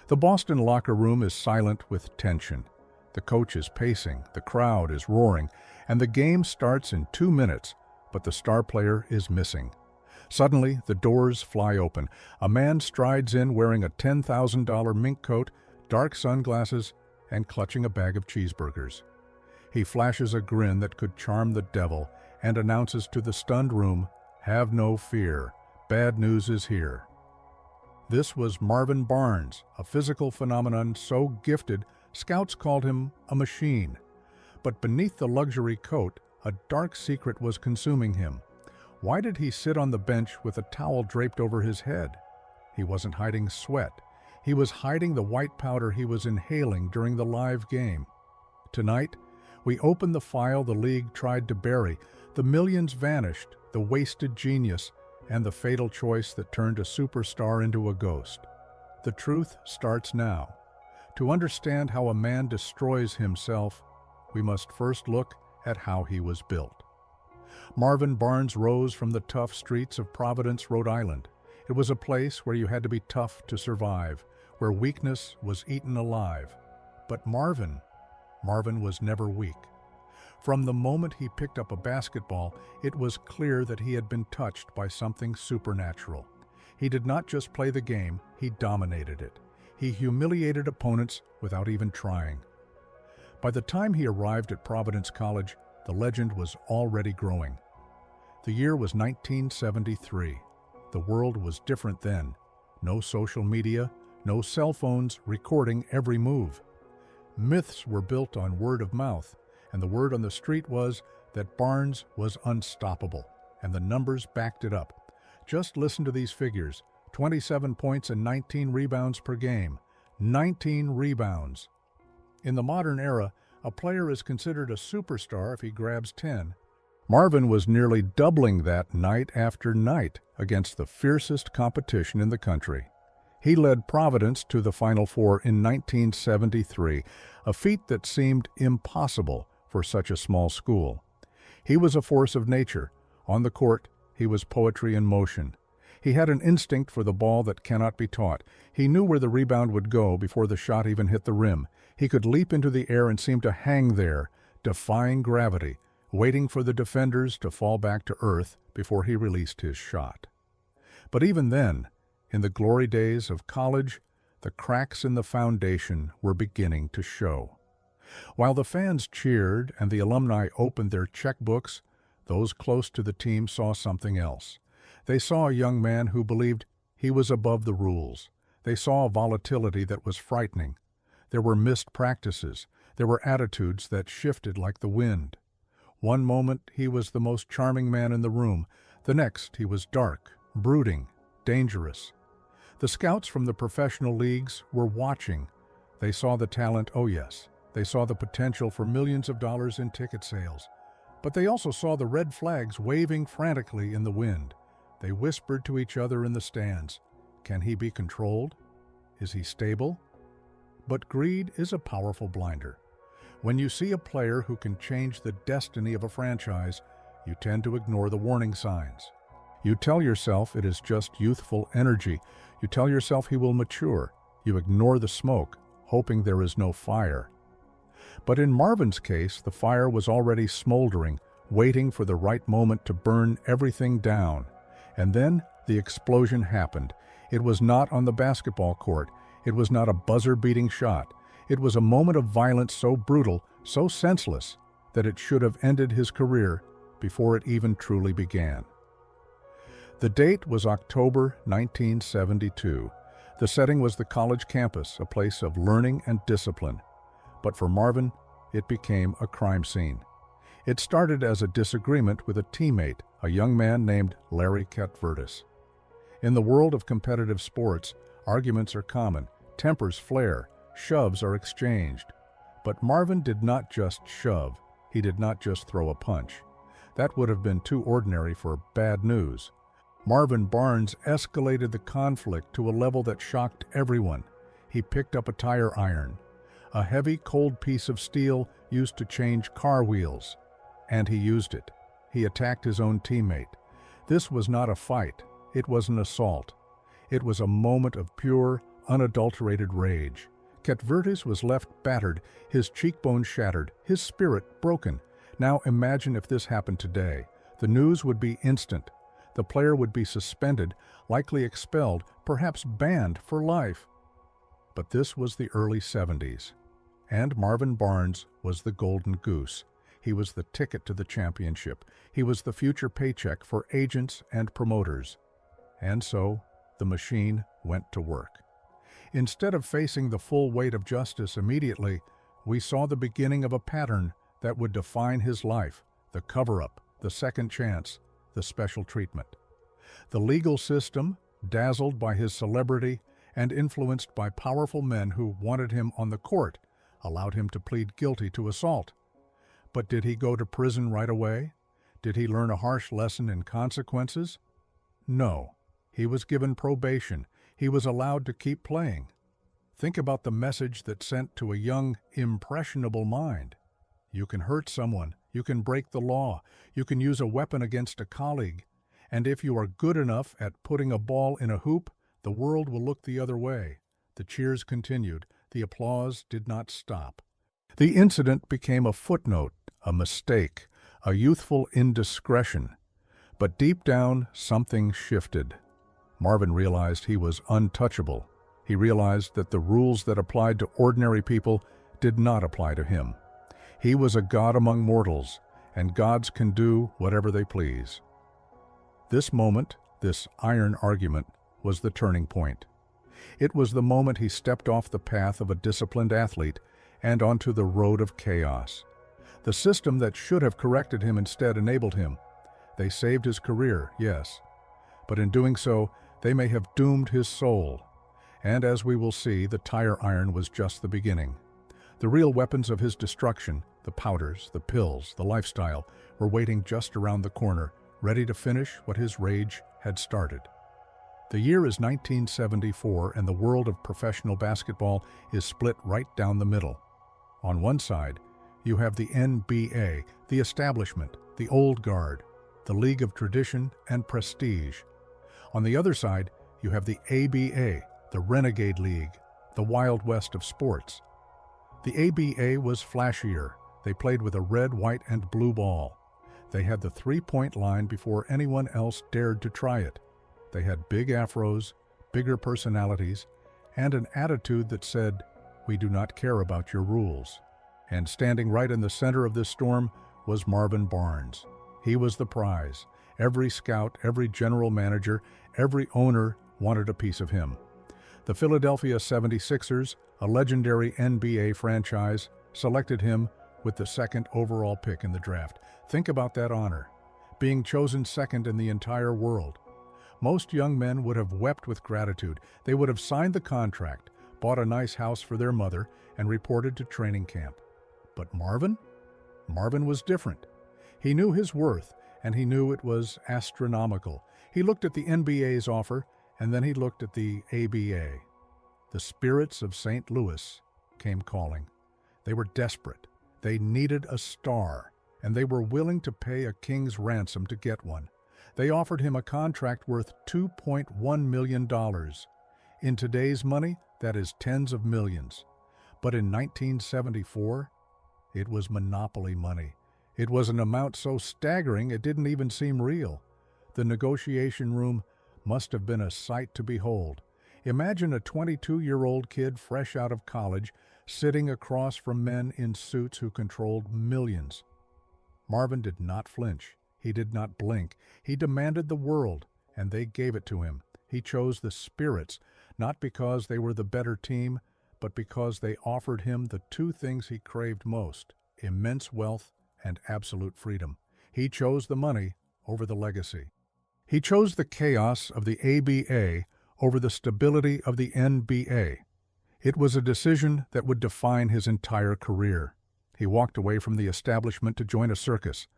The Boston locker room is silent with tension. The coach is pacing, the crowd is roaring, and the game starts in 2 minutes, but the star player is missing. Suddenly, the doors fly open. A man strides in wearing a $10,000 mink coat, dark sunglasses, and clutching a bag of cheeseburgers. He flashes a grin that could charm the devil and announces to the stunned room, "Have no fear, bad news is here." This was Marvin Barnes, a physical phenomenon so gifted, scouts called him a machine. But beneath the luxury coat, a dark secret was consuming him. Why did he sit on the bench with a towel draped over his head? He wasn't hiding sweat. He was hiding the white powder he was inhaling during the live game. Tonight, we open the file the league tried to bury. The millions vanished, the wasted genius, and the fatal choice that turned a superstar into a ghost. The truth starts now. To understand how a man destroys himself, we must first look at how he was built. Marvin Barnes rose from the tough streets of Providence, Rhode Island. It was a place where you had to be tough to survive, where weakness was eaten alive. But Marvin was never weak. From the moment he picked up a basketball, it was clear that he had been touched by something supernatural. He did not just play the game, he dominated it. He humiliated opponents without even trying. By the time he arrived at Providence College, the legend was already growing. The year was 1973. The world was different then. No social media, no cell phones recording every move. Myths were built on word of mouth, and the word on the street was that Barnes was unstoppable, and the numbers backed it up. Just listen to these figures: 27 points and 19 rebounds per game. 19 rebounds. In the modern era, a player is considered a superstar if he grabs 10. Marvin was nearly doubling that night after night against the fiercest competition in the country. He led Providence to the Final Four in 1973, a feat that seemed impossible for such a small school. He was a force of nature. On the court, he was poetry in motion. He had an instinct for the ball that cannot be taught. He knew where the rebound would go before the shot even hit the rim. He could leap into the air and seem to hang there, defying gravity, waiting for the defenders to fall back to earth before he released his shot. But even then, in the glory days of college, the cracks in the foundation were beginning to show. While the fans cheered and the alumni opened their checkbooks, those close to the team saw something else. They saw a young man who believed he was above the rules. They saw a volatility that was frightening. There were missed practices. There were attitudes that shifted like the wind. One moment he was the most charming man in the room. The next he was dark, brooding, dangerous. The scouts from the professional leagues were watching. They saw the talent, oh yes. They saw the potential for millions of dollars in ticket sales. But they also saw the red flags waving frantically in the wind. They whispered to each other in the stands. Can he be controlled? Is he stable? But greed is a powerful blinder. When you see a player who can change the destiny of a franchise, you tend to ignore the warning signs. You tell yourself it is just youthful energy. You tell yourself he will mature. You ignore the smoke, hoping there is no fire. But in Marvin's case, the fire was already smoldering, waiting for the right moment to burn everything down. And then the explosion happened. It was not on the basketball court. It was not a buzzer-beating shot. It was a moment of violence so brutal, so senseless, that it should have ended his career before it even truly began. The date was October 1972. The setting was the college campus, a place of learning and discipline. But for Marvin, it became a crime scene. It started as a disagreement with a teammate, a young man named Larry Ketvertis. In the world of competitive sports, arguments are common, tempers flare, shoves are exchanged. But Marvin did not just shove, he did not just throw a punch. That would have been too ordinary for bad news. Marvin Barnes escalated the conflict to a level that shocked everyone. He picked up a tire iron, a heavy, cold piece of steel used to change car wheels, and he used it. He attacked his own teammate. This was not a fight. It was an assault. It was a moment of pure, unadulterated rage. Ketvertus was left battered, his cheekbones shattered, his spirit broken. Now imagine if this happened today. The news would be instant. The player would be suspended, likely expelled, perhaps banned for life. But this was the early 70s. And Marvin Barnes was the golden goose. He was the ticket to the championship. He was the future paycheck for agents and promoters. And so, the machine went to work. Instead of facing the full weight of justice immediately, we saw the beginning of a pattern that would define his life: the cover-up, the second chance, the special treatment. The legal system, dazzled by his celebrity and influenced by powerful men who wanted him on the court, allowed him to plead guilty to assault. But did he go to prison right away? Did he learn a harsh lesson in consequences? No. He was given probation. He was allowed to keep playing. Think about the message that sent to a young, impressionable mind. You can hurt someone. You can break the law. You can use a weapon against a colleague. And if you are good enough at putting a ball in a hoop, the world will look the other way. The cheers continued. The applause did not stop. The incident became a footnote, a mistake, a youthful indiscretion. But deep down, something shifted. Marvin realized he was untouchable. He realized that the rules that applied to ordinary people did not apply to him. He was a god among mortals, and gods can do whatever they please. This moment, this iron argument, was the turning point. It was the moment he stepped off the path of a disciplined athlete and onto the road of chaos. The system that should have corrected him instead enabled him. They saved his career, yes, but in doing so, they may have doomed his soul. And as we will see, the tire iron was just the beginning. The real weapons of his destruction, the powders, the pills, the lifestyle, were waiting just around the corner, ready to finish what his rage had started. The year is 1974, and the world of professional basketball is split right down the middle. On one side, you have the NBA, the establishment, the old guard, the league of tradition and prestige. On the other side, you have the ABA, the renegade league, the Wild West of sports. The ABA was flashier. They played with a red, white, and blue ball. They had the three-point line before anyone else dared to try it. They had big afros, bigger personalities, and an attitude that said, "We do not care about your rules." And standing right in the center of this storm was Marvin Barnes. He was the prize. Every scout, every general manager, every owner wanted a piece of him. The Philadelphia 76ers, a legendary NBA franchise, selected him with the second overall pick in the draft. Think about that honor, being chosen second in the entire world. Most young men would have wept with gratitude. They would have signed the contract, bought a nice house for their mother, and reported to training camp. But Marvin? Marvin was different. He knew his worth, and he knew it was astronomical. He looked at the NBA's offer, and then he looked at the ABA. The spirits of St. Louis came calling. They were desperate. They needed a star, and they were willing to pay a king's ransom to get one. They offered him a contract worth $2.1 million. In today's money, that is tens of millions. But in 1974, it was monopoly money. It was an amount so staggering it didn't even seem real. The negotiation room must have been a sight to behold. Imagine a 22-year-old kid fresh out of college sitting across from men in suits who controlled millions. Marvin did not flinch. He did not blink. He demanded the world, and they gave it to him. He chose the spirits, not because they were the better team, but because they offered him the two things he craved most: immense wealth and absolute freedom. He chose the money over the legacy. He chose the chaos of the ABA over the stability of the NBA. It was a decision that would define his entire career. He walked away from the establishment to join a circus.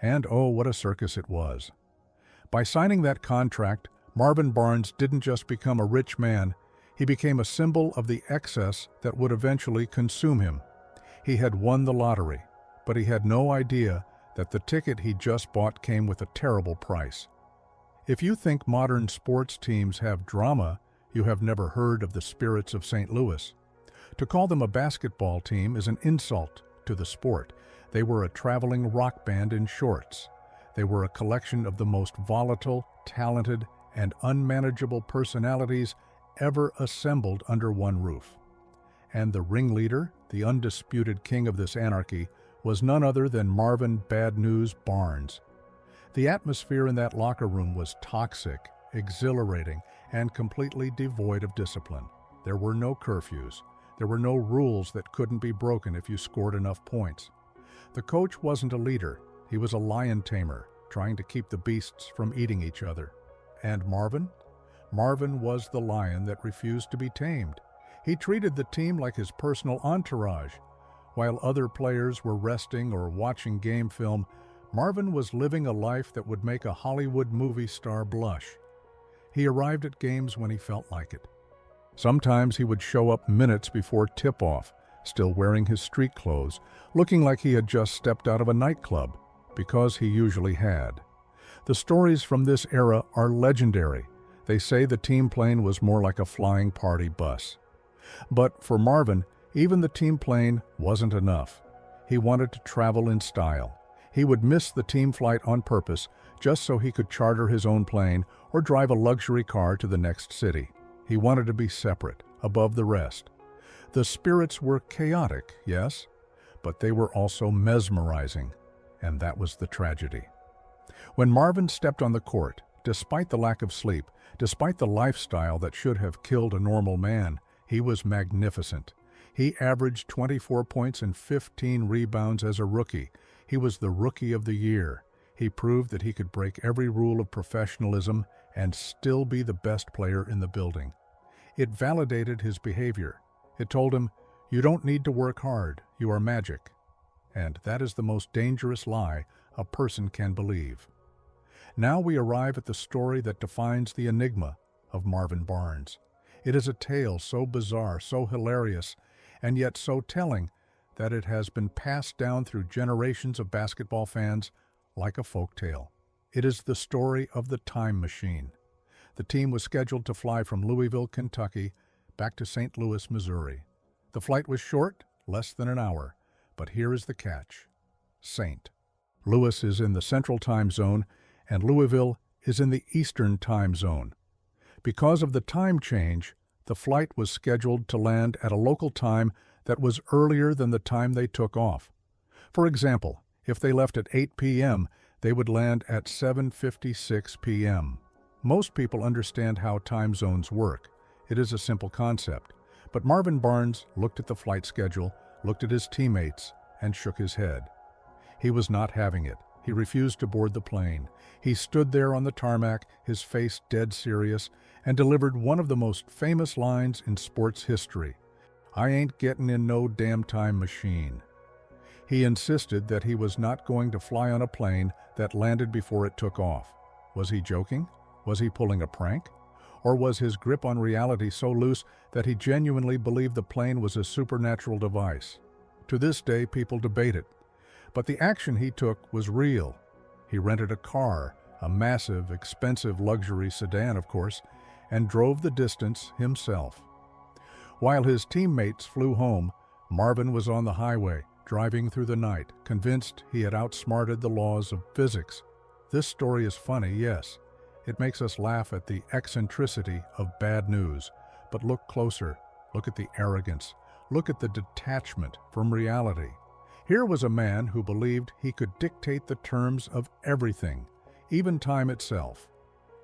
And oh, what a circus it was. By signing that contract, Marvin Barnes didn't just become a rich man, he became a symbol of the excess that would eventually consume him. He had won the lottery, but he had no idea that the ticket he just bought came with a terrible price. If you think modern sports teams have drama, you have never heard of the Spirits of St. Louis. To call them a basketball team is an insult to the sport. They were a traveling rock band in shorts. They were a collection of the most volatile, talented, and unmanageable personalities ever assembled under one roof. And the ringleader, the undisputed king of this anarchy, was none other than Marvin "Bad News" Barnes. The atmosphere in that locker room was toxic, exhilarating, and completely devoid of discipline. There were no curfews. There were no rules that couldn't be broken if you scored enough points. The coach wasn't a leader. He was a lion tamer, trying to keep the beasts from eating each other. And Marvin? Marvin was the lion that refused to be tamed. He treated the team like his personal entourage. While other players were resting or watching game film, Marvin was living a life that would make a Hollywood movie star blush. He arrived at games when he felt like it. Sometimes he would show up minutes before tip-off, still wearing his street clothes, looking like he had just stepped out of a nightclub, because he usually had. The stories from this era are legendary. They say the team plane was more like a flying party bus. But for Marvin, even the team plane wasn't enough. He wanted to travel in style. He would miss the team flight on purpose just so he could charter his own plane or drive a luxury car to the next city. He wanted to be separate, above the rest. The Spirits were chaotic, yes, but they were also mesmerizing, and that was the tragedy. When Marvin stepped on the court, despite the lack of sleep, despite the lifestyle that should have killed a normal man, he was magnificent. He averaged 24 points and 15 rebounds as a rookie. He was the Rookie of the Year. He proved that he could break every rule of professionalism and still be the best player in the building. It validated his behavior. It told him, "You don't need to work hard, you are magic." And that is the most dangerous lie a person can believe. Now we arrive at the story that defines the enigma of Marvin Barnes. It is a tale so bizarre, so hilarious, and yet so telling that it has been passed down through generations of basketball fans like a folk tale. It is the story of the time machine. The team was scheduled to fly from Louisville, Kentucky, back to St. Louis, Missouri. The flight was short, less than an hour, but here is the catch. St. Louis is in the Central Time Zone, and Louisville is in the Eastern Time Zone. Because of the time change, the flight was scheduled to land at a local time that was earlier than the time they took off. For example, if they left at 8 p.m., they would land at 7:56 p.m. Most people understand how time zones work. It is a simple concept. But Marvin Barnes looked at the flight schedule, looked at his teammates, and shook his head. He was not having it. He refused to board the plane. He stood there on the tarmac, his face dead serious, and delivered one of the most famous lines in sports history. "I ain't getting in no damn time machine." He insisted that he was not going to fly on a plane that landed before it took off. Was he joking? Was he pulling a prank? Or was his grip on reality so loose that he genuinely believed the plane was a supernatural device? To this day, people debate it. But the action he took was real. He rented a car, a massive, expensive luxury sedan, of course, and drove the distance himself. While his teammates flew home, Marvin was on the highway, driving through the night, convinced he had outsmarted the laws of physics. This story is funny, yes. It makes us laugh at the eccentricity of bad news. But look closer. Look at the arrogance. Look at the detachment from reality. Here was a man who believed he could dictate the terms of everything, even time itself.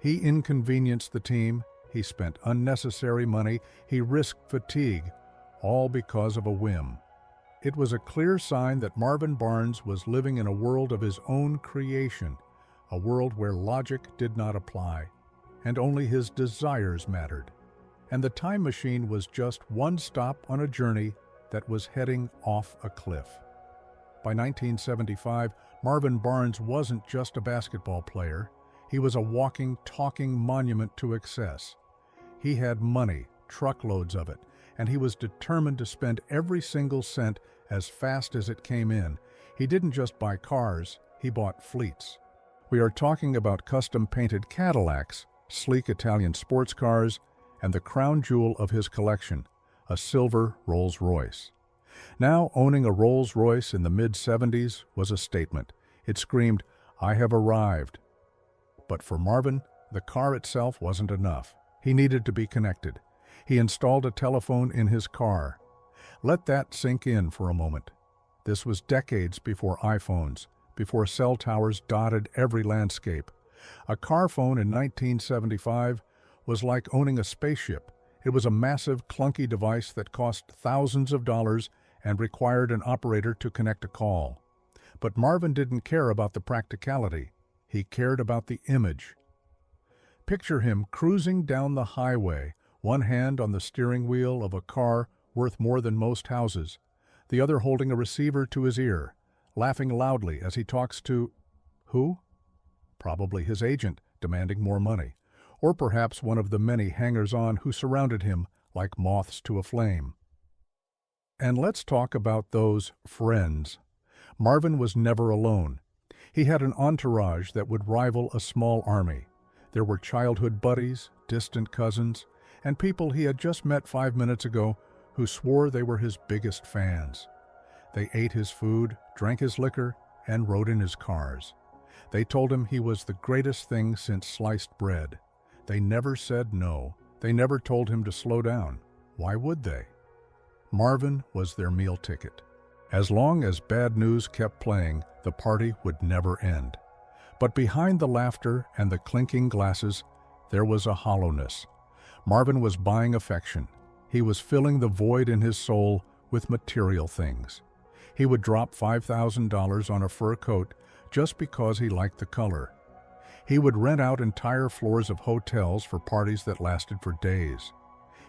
He inconvenienced the team, he spent unnecessary money, he risked fatigue, all because of a whim. It was a clear sign that Marvin Barnes was living in a world of his own creation, a world where logic did not apply, and only his desires mattered. And the time machine was just one stop on a journey that was heading off a cliff. By 1975, Marvin Barnes wasn't just a basketball player. He was a walking, talking monument to excess. He had money, truckloads of it, and he was determined to spend every single cent as fast as it came in. He didn't just buy cars, he bought fleets. We are talking about custom-painted Cadillacs, sleek Italian sports cars, and the crown jewel of his collection, a silver Rolls-Royce. Now, owning a Rolls-Royce in the mid-70s was a statement. It screamed, "I have arrived." But for Marvin, the car itself wasn't enough. He needed to be connected. He installed a telephone in his car. Let that sink in for a moment. This was decades before iPhones, before cell towers dotted every landscape. A car phone in 1975 was like owning a spaceship. It was a massive, clunky device that cost thousands of dollars and required an operator to connect a call. But Marvin didn't care about the practicality. He cared about the image. Picture him cruising down the highway, one hand on the steering wheel of a car worth more than most houses, the other holding a receiver to his ear, laughing loudly as he talks to who? Probably his agent, demanding more money, or perhaps one of the many hangers-on who surrounded him like moths to a flame. And let's talk about those friends. Marvin was never alone. He had an entourage that would rival a small army. There were childhood buddies, distant cousins, and people he had just met 5 minutes ago who swore they were his biggest fans. They ate his food, drank his liquor, and rode in his cars. They told him he was the greatest thing since sliced bread. They never said no. They never told him to slow down. Why would they? Marvin was their meal ticket. As long as bad news kept playing, the party would never end. But behind the laughter and the clinking glasses, there was a hollowness. Marvin was buying affection. He was filling the void in his soul with material things. He would drop $5,000 on a fur coat just because he liked the color. He would rent out entire floors of hotels for parties that lasted for days.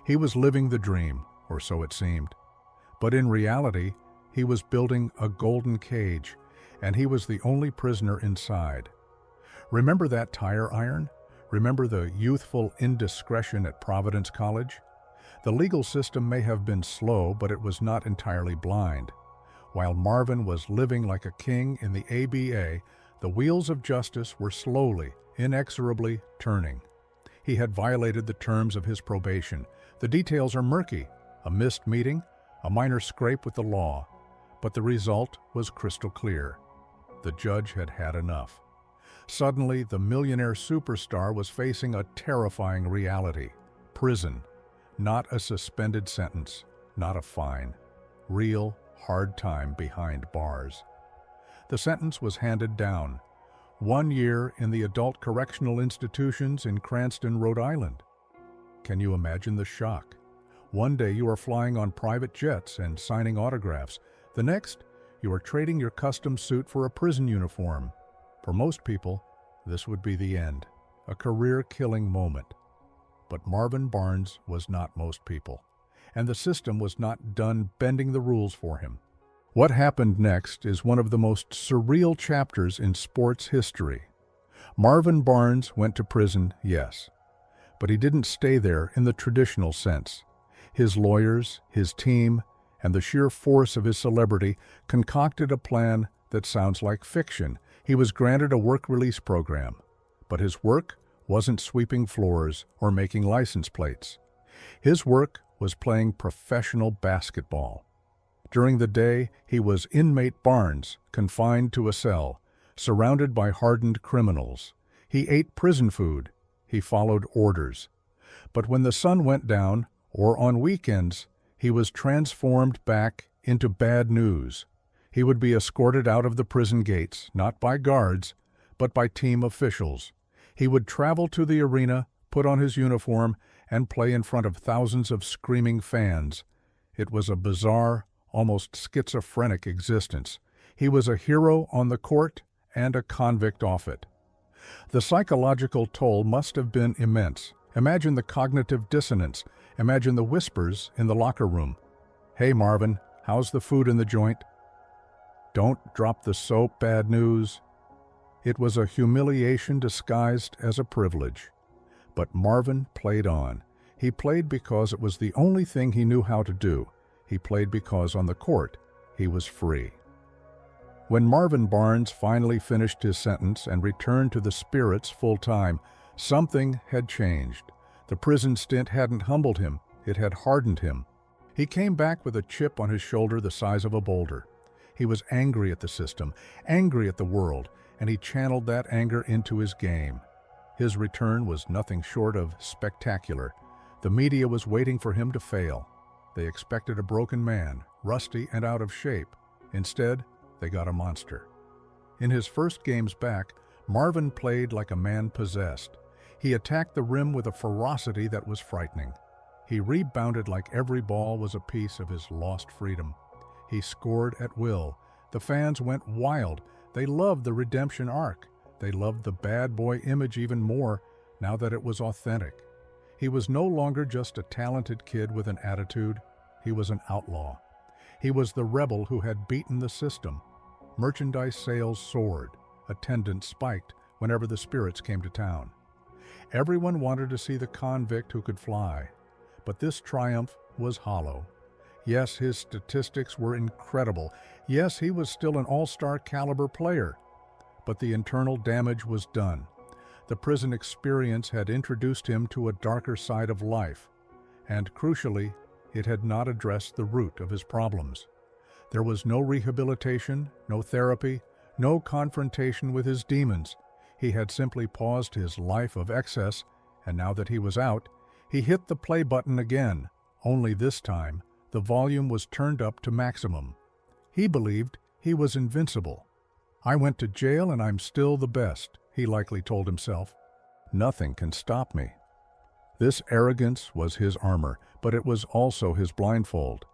He was living the dream, or so it seemed. But in reality, he was building a golden cage, and he was the only prisoner inside. Remember that tire iron? Remember the youthful indiscretion at Providence College? The legal system may have been slow, but it was not entirely blind. While Marvin was living like a king in the ABA, the wheels of justice were slowly, inexorably turning. He had violated the terms of his probation. The details are murky. A missed meeting, a minor scrape with the law. But the result was crystal clear. The judge had had enough. Suddenly, the millionaire superstar was facing a terrifying reality. Prison. Not a suspended sentence, not a fine. Real, hard time behind bars. The sentence was handed down. 1 year in the adult correctional institutions in Cranston, Rhode Island. Can you imagine the shock? One day you are flying on private jets and signing autographs. The next, you are trading your custom suit for a prison uniform. For most people, this would be the end, a career-killing moment. But Marvin Barnes was not most people, and the system was not done bending the rules for him. What happened next is one of the most surreal chapters in sports history. Marvin Barnes went to prison, yes, but he didn't stay there in the traditional sense. His lawyers, his team, and the sheer force of his celebrity concocted a plan that sounds like fiction. He was granted a work release program, but his work wasn't sweeping floors or making license plates. His work was playing professional basketball. During the day, he was inmate Barnes, confined to a cell, surrounded by hardened criminals. He ate prison food. He followed orders. But when the sun went down, or on weekends, he was transformed back into bad news. He would be escorted out of the prison gates, not by guards, but by team officials. He would travel to the arena, put on his uniform, and play in front of thousands of screaming fans. It was a bizarre, almost schizophrenic existence. He was a hero on the court and a convict off it. The psychological toll must have been immense. Imagine the cognitive dissonance. Imagine the whispers in the locker room. "Hey Marvin, how's the food in the joint?" "Don't drop the soap, bad news." It was a humiliation disguised as a privilege. But Marvin played on. He played because it was the only thing he knew how to do. He played because on the court, he was free. When Marvin Barnes finally finished his sentence and returned to the spirits full-time, something had changed. The prison stint hadn't humbled him, it had hardened him. He came back with a chip on his shoulder the size of a boulder. He was angry at the system, angry at the world, and he channeled that anger into his game. His return was nothing short of spectacular. The media was waiting for him to fail. They expected a broken man, rusty and out of shape. Instead, they got a monster. In his first games back, Marvin played like a man possessed. He attacked the rim with a ferocity that was frightening. He rebounded like every ball was a piece of his lost freedom. He scored at will. The fans went wild. They loved the redemption arc. They loved the bad boy image even more now that it was authentic. He was no longer just a talented kid with an attitude. He was an outlaw. He was the rebel who had beaten the system. Merchandise sales soared. Attendance spiked whenever the spirits came to town. Everyone wanted to see the convict who could fly. But this triumph was hollow. Yes, his statistics were incredible. Yes, he was still an all-star caliber player. But the internal damage was done. The prison experience had introduced him to a darker side of life. And crucially, it had not addressed the root of his problems. There was no rehabilitation, no therapy, no confrontation with his demons. He had simply paused his life of excess, and now that he was out, he hit the play button again, only this time, the volume was turned up to maximum. He believed he was invincible. "I went to jail and I'm still the best," he likely told himself. "Nothing can stop me." This arrogance was his armor, but it was also his blindfold.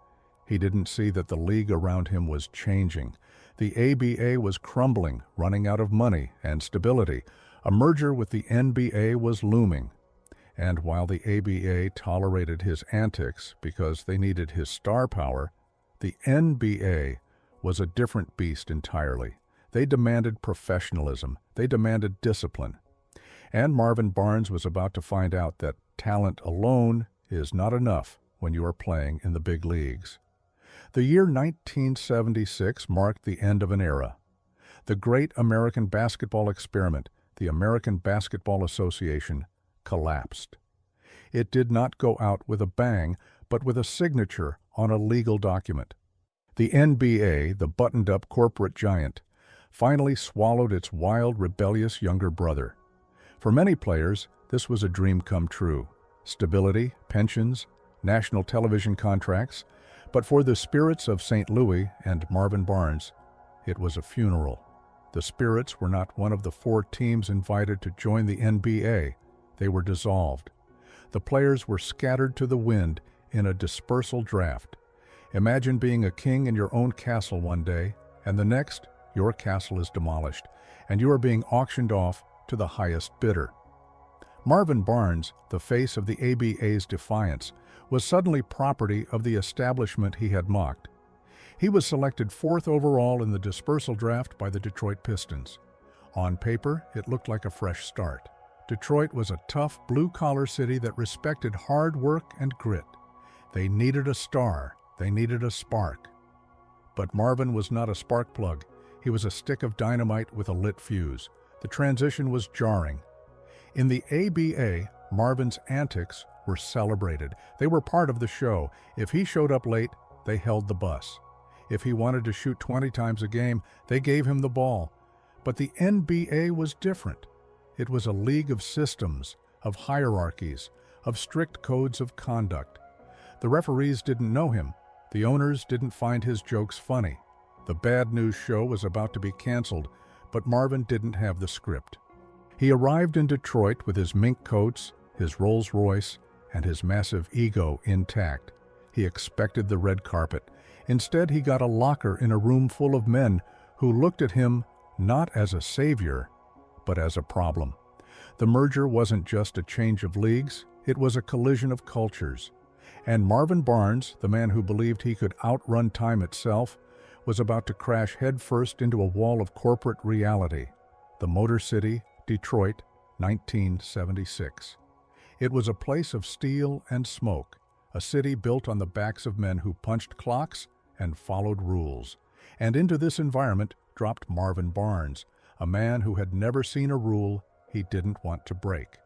He didn't see that the league around him was changing. The ABA was crumbling, running out of money and stability. A merger with the NBA was looming. And while the ABA tolerated his antics because they needed his star power, the NBA was a different beast entirely. They demanded professionalism. They demanded discipline. And Marvin Barnes was about to find out that talent alone is not enough when you are playing in the big leagues. The year 1976 marked the end of an era. The great American basketball experiment, the American Basketball Association, collapsed. It did not go out with a bang, but with a signature on a legal document. The NBA, the buttoned-up corporate giant, finally swallowed its wild, rebellious younger brother. For many players, this was a dream come true. Stability, pensions, national television contracts. But for the Spirits of St. Louis and Marvin Barnes, it was a funeral. The Spirits were not one of the 4 teams invited to join the NBA. They were dissolved. The players were scattered to the wind in a dispersal draft. Imagine being a king in your own castle one day, and the next, your castle is demolished, and you are being auctioned off to the highest bidder. Marvin Barnes, the face of the ABA's defiance, was suddenly property of the establishment he had mocked. He was selected 4th overall in the dispersal draft by the Detroit Pistons. On paper, it looked like a fresh start. Detroit was a tough, blue-collar city that respected hard work and grit. They needed a star. They needed a spark. But Marvin was not a spark plug. He was a stick of dynamite with a lit fuse. The transition was jarring. In the ABA, Marvin's antics were celebrated. They were part of the show. If he showed up late, they held the bus. If he wanted to shoot 20 times a game, they gave him the ball. But the NBA was different. It was a league of systems, of hierarchies, of strict codes of conduct. The referees didn't know him. The owners didn't find his jokes funny. The bad news show was about to be canceled, but Marvin didn't have the script. He arrived in Detroit with his mink coats, his Rolls Royce, and his massive ego intact. He expected the red carpet. Instead, he got a locker in a room full of men who looked at him not as a savior, but as a problem. The merger wasn't just a change of leagues, it was a collision of cultures. And Marvin Barnes, the man who believed he could outrun time itself, was about to crash headfirst into a wall of corporate reality. The Motor City, Detroit, 1976. It was a place of steel and smoke, a city built on the backs of men who punched clocks and followed rules. And into this environment dropped Marvin Barnes, a man who had never seen a rule he didn't want to break.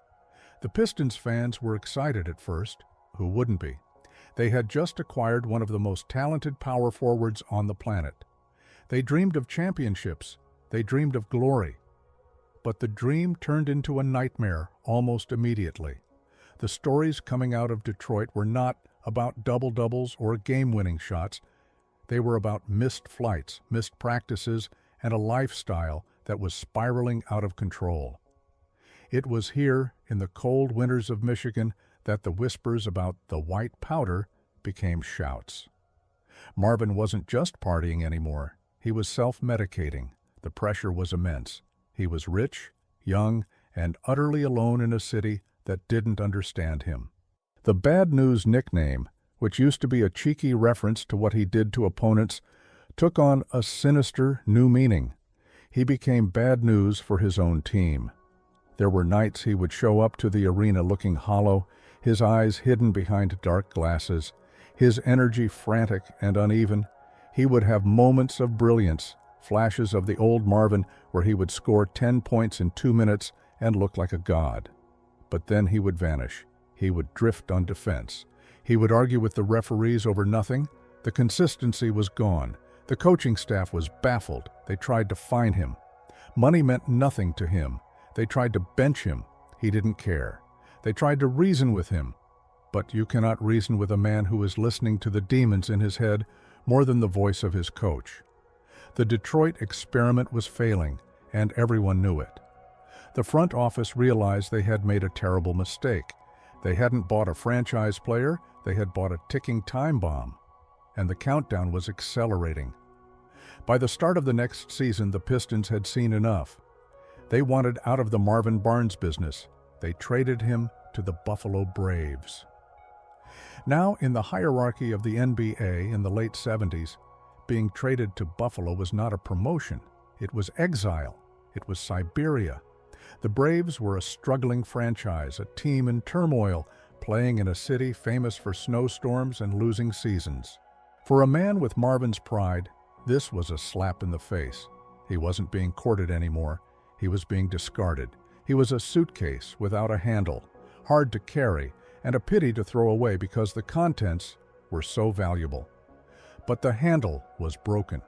The Pistons fans were excited at first. Who wouldn't be? They had just acquired one of the most talented power forwards on the planet. They dreamed of championships. They dreamed of glory. But the dream turned into a nightmare almost immediately. The stories coming out of Detroit were not about double-doubles or game-winning shots. They were about missed flights, missed practices, and a lifestyle that was spiraling out of control. It was here, in the cold winters of Michigan, that the whispers about the white powder became shouts. Marvin wasn't just partying anymore. He was self-medicating. The pressure was immense. He was rich, young, and utterly alone in a city that didn't understand him. The Bad News nickname, which used to be a cheeky reference to what he did to opponents, took on a sinister new meaning. He became bad news for his own team. There were nights he would show up to the arena looking hollow, his eyes hidden behind dark glasses, his energy frantic and uneven. He would have moments of brilliance, flashes of the old Marvin where he would score 10 points in 2 minutes and look like a god. But then he would vanish. He would drift on defense. He would argue with the referees over nothing. The consistency was gone. The coaching staff was baffled. They tried to fine him. Money meant nothing to him. They tried to bench him. He didn't care. They tried to reason with him. But you cannot reason with a man who is listening to the demons in his head more than the voice of his coach. The Detroit experiment was failing, and everyone knew it. The front office realized they had made a terrible mistake. They hadn't bought a franchise player, they had bought a ticking time bomb. And the countdown was accelerating. By the start of the next season, the Pistons had seen enough. They wanted out of the Marvin Barnes business. They traded him to the Buffalo Braves. Now, in the hierarchy of the NBA in the late 70s, being traded to Buffalo was not a promotion. It was exile. It was Siberia. The Braves were a struggling franchise, a team in turmoil, playing in a city famous for snowstorms and losing seasons. For a man with Marvin's pride, this was a slap in the face. He wasn't being courted anymore. He was being discarded. He was a suitcase without a handle, hard to carry, and a pity to throw away because the contents were so valuable. But the handle was broken.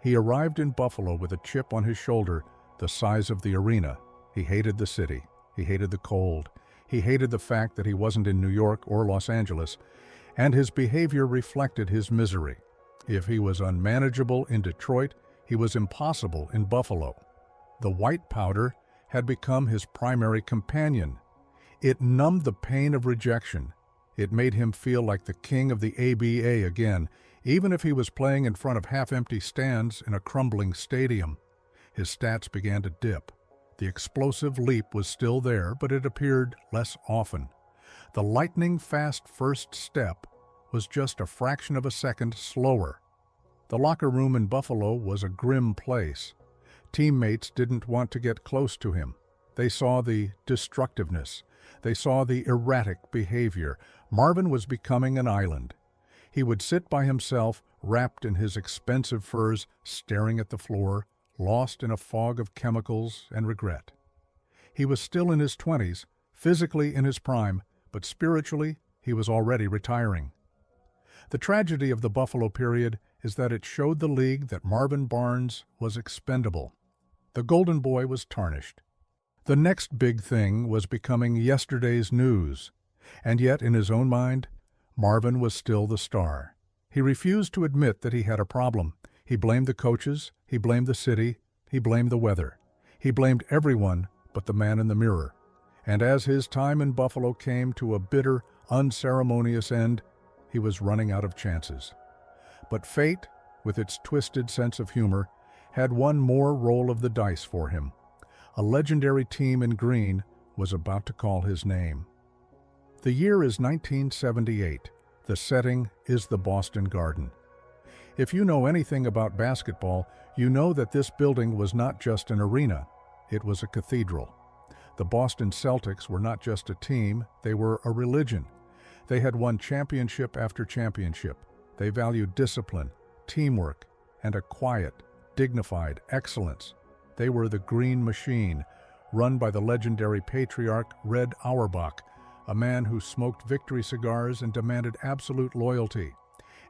He arrived in Buffalo with a chip on his shoulder the size of the arena. He hated the city. He hated the cold. He hated the fact that he wasn't in New York or Los Angeles, and his behavior reflected his misery. If he was unmanageable in Detroit, he was impossible in Buffalo. The white powder had become his primary companion. It numbed the pain of rejection. It made him feel like the king of the ABA again, even if he was playing in front of half-empty stands in a crumbling stadium. His stats began to dip. The explosive leap was still there, but it appeared less often. The lightning-fast first step was just a fraction of a second slower. The locker room in Buffalo was a grim place. Teammates didn't want to get close to him. They saw the destructiveness. They saw the erratic behavior. Marvin was becoming an island. He would sit by himself, wrapped in his expensive furs, staring at the floor, lost in a fog of chemicals and regret. He was still in his 20s, physically in his prime, but spiritually he was already retiring. The tragedy of the Buffalo period is that it showed the league that Marvin Barnes was expendable. The Golden Boy was tarnished. The next big thing was becoming yesterday's news, and yet in his own mind, Marvin was still the star. He refused to admit that he had a problem. He blamed the coaches, he blamed the city, he blamed the weather. He blamed everyone but the man in the mirror. And as his time in Buffalo came to a bitter, unceremonious end, he was running out of chances. But fate, with its twisted sense of humor, had one more roll of the dice for him. A legendary team in green was about to call his name. The year is 1978. The setting is the Boston Garden. If you know anything about basketball, you know that this building was not just an arena, it was a cathedral. The Boston Celtics were not just a team, they were a religion. They had won championship after championship. They valued discipline, teamwork, and a quiet, dignified excellence. They were the Green Machine, run by the legendary patriarch Red Auerbach, a man who smoked victory cigars and demanded absolute loyalty.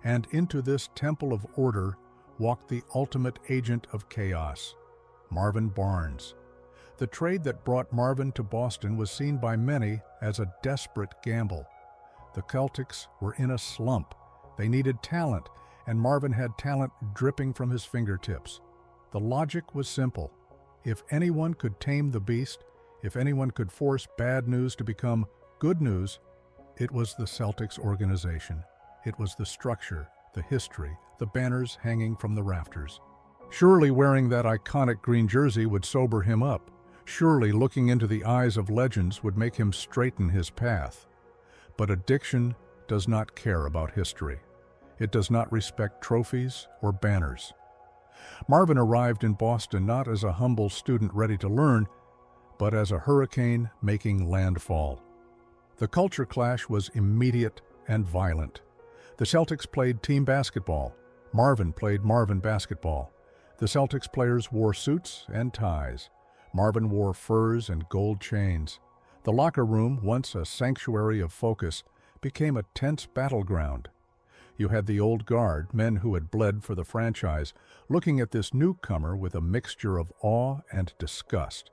And into this temple of order walked the ultimate agent of chaos, Marvin Barnes. The trade that brought Marvin to Boston was seen by many as a desperate gamble. The Celtics were in a slump. They needed talent, and Marvin had talent dripping from his fingertips. The logic was simple. If anyone could tame the beast, if anyone could force bad news to become good news, it was the Celtics organization. It was the structure, the history, the banners hanging from the rafters. Surely wearing that iconic green jersey would sober him up. Surely looking into the eyes of legends would make him straighten his path. But addiction does not care about history. It does not respect trophies or banners. Marvin arrived in Boston not as a humble student ready to learn, but as a hurricane making landfall. The culture clash was immediate and violent. The Celtics played team basketball. Marvin played Marvin basketball. The Celtics players wore suits and ties. Marvin wore furs and gold chains. The locker room, once a sanctuary of focus, became a tense battleground. You had the old guard, men who had bled for the franchise, looking at this newcomer with a mixture of awe and disgust.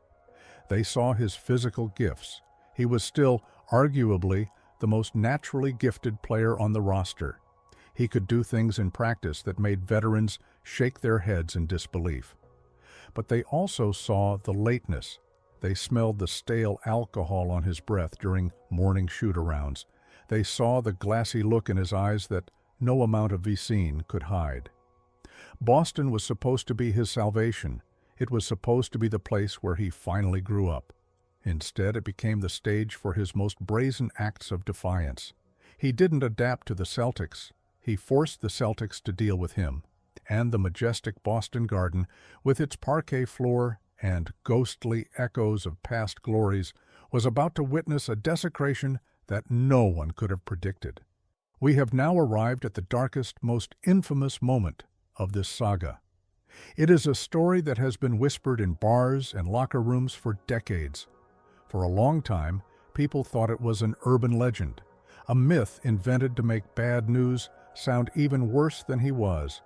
They saw his physical gifts. He was still, arguably, the most naturally gifted player on the roster. He could do things in practice that made veterans shake their heads in disbelief. But they also saw the lateness. They smelled the stale alcohol on his breath during morning shoot-arounds. They saw the glassy look in his eyes that no amount of Vicine could hide. Boston was supposed to be his salvation. It was supposed to be the place where he finally grew up. Instead, it became the stage for his most brazen acts of defiance. He didn't adapt to the Celtics. He forced the Celtics to deal with him. And the majestic Boston Garden, with its parquet floor and ghostly echoes of past glories, was about to witness a desecration that no one could have predicted. We have now arrived at the darkest, most infamous moment of this saga. It is a story that has been whispered in bars and locker rooms for decades. For a long time, people thought it was an urban legend, a myth invented to make bad news sound even worse than he was.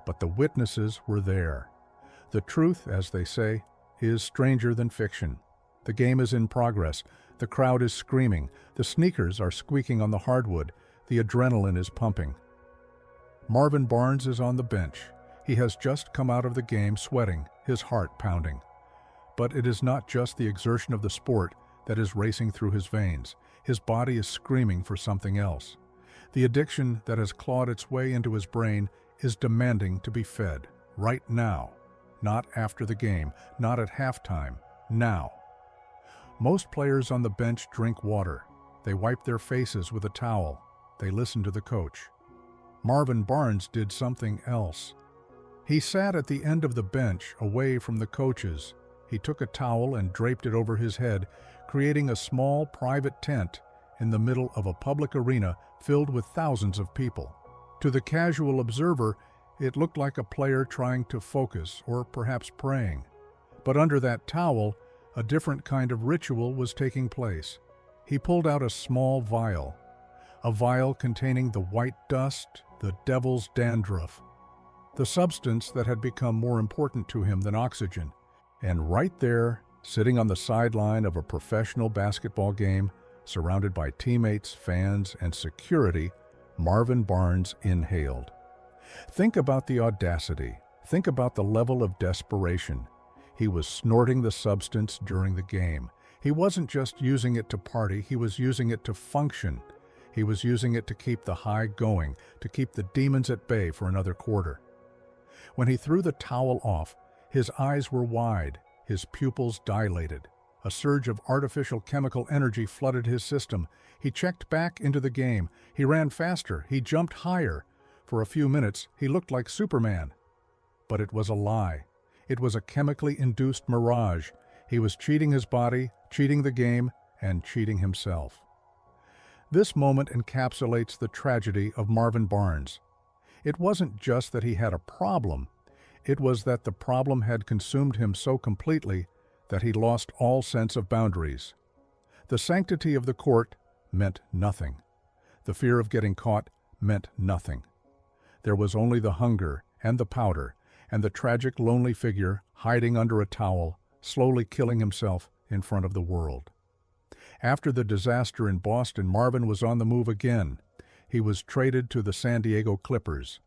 But the witnesses were there. The truth, as they say, is stranger than fiction. The game is in progress. The crowd is screaming. The sneakers are squeaking on the hardwood. The adrenaline is pumping. Marvin Barnes is on the bench. He has just come out of the game sweating, his heart pounding. But it is not just the exertion of the sport that is racing through his veins. His body is screaming for something else. The addiction that has clawed its way into his brain is demanding to be fed, right now. Not after the game, not at halftime, now. Most players on the bench drink water. They wipe their faces with a towel. They listen to the coach. Marvin Barnes did something else. He sat at the end of the bench, away from the coaches. He took a towel and draped it over his head, creating a small private tent in the middle of a public arena filled with thousands of people. To the casual observer, it looked like a player trying to focus or perhaps praying. But under that towel, a different kind of ritual was taking place. He pulled out a small vial, a vial containing the white dust, the devil's dandruff, the substance that had become more important to him than oxygen. And right there, sitting on the sideline of a professional basketball game, surrounded by teammates, fans, and security, Marvin Barnes inhaled. Think about the audacity. Think about the level of desperation. He was snorting the substance during the game. He wasn't just using it to party, he was using it to function. He was using it to keep the high going, to keep the demons at bay for another quarter. When he threw the towel off, his eyes were wide, his pupils dilated. A surge of artificial chemical energy flooded his system. He checked back into the game. He ran faster. He jumped higher. For a few minutes, he looked like Superman. But it was a lie. It was a chemically induced mirage. He was cheating his body, cheating the game, and cheating himself. This moment encapsulates the tragedy of Marvin Barnes. It wasn't just that he had a problem. It was that the problem had consumed him so completely that he lost all sense of boundaries. The sanctity of the court meant nothing. The fear of getting caught meant nothing. There was only the hunger and the powder and the tragic, lonely figure hiding under a towel, slowly killing himself in front of the world. After the disaster in Boston, Marvin was on the move again. He was traded to the San Diego Clippers.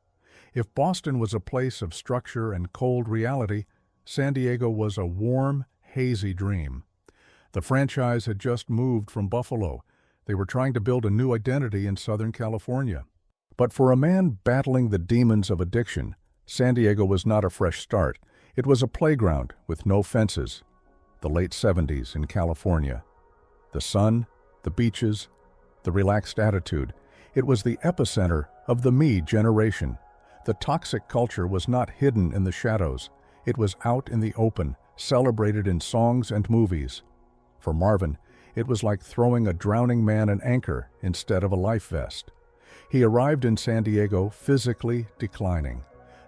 If Boston was a place of structure and cold reality, San Diego was a warm, hazy dream. The franchise had just moved from Buffalo. They were trying to build a new identity in Southern California. But for a man battling the demons of addiction, San Diego was not a fresh start. It was a playground with no fences. The late 70s in California. The sun, the beaches, the relaxed attitude. It was the epicenter of the me generation. The toxic culture was not hidden in the shadows. It was out in the open, celebrated in songs and movies. For Marvin, it was like throwing a drowning man an anchor instead of a life vest. He arrived in San Diego physically declining.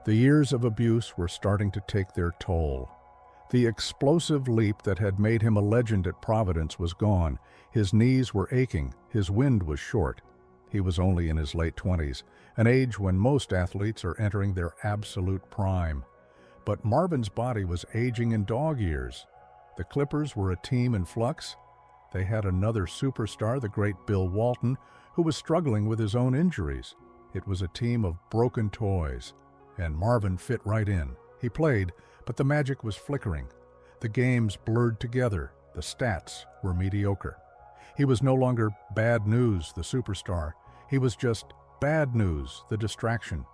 The years of abuse were starting to take their toll. The explosive leap that had made him a legend at Providence was gone. His knees were aching, his wind was short. He was only in his late 20s, an age when most athletes are entering their absolute prime. But Marvin's body was aging in dog years. The Clippers were a team in flux. They had another superstar, the great Bill Walton, who was struggling with his own injuries. It was a team of broken toys, and Marvin fit right in. He played, but the magic was flickering. The games blurred together. The stats were mediocre. He was no longer bad news, the superstar. He was just bad news, the distraction.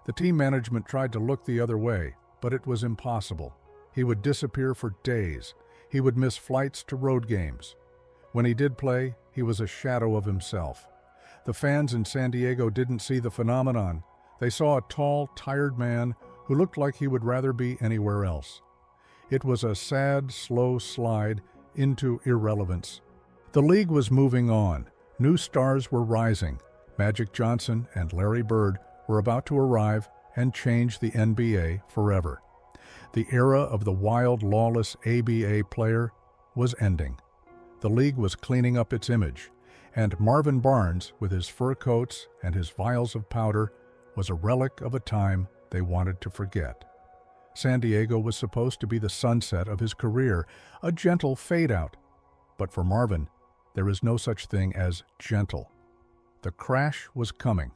The team management tried to look the other way, but it was impossible. He would disappear for days. He would miss flights to road games. When he did play, he was a shadow of himself. The fans in San Diego didn't see the phenomenon. They saw a tall, tired man who looked like he would rather be anywhere else. It was a sad, slow slide into irrelevance. The league was moving on. New stars were rising. Magic Johnson and Larry Bird were about to arrive and change the NBA forever. The era of the wild, lawless ABA player was ending. The league was cleaning up its image, and Marvin Barnes, with his fur coats and his vials of powder, was a relic of a time they wanted to forget. San Diego was supposed to be the sunset of his career, a gentle fade-out. But for Marvin, there is no such thing as gentle. The crash was coming.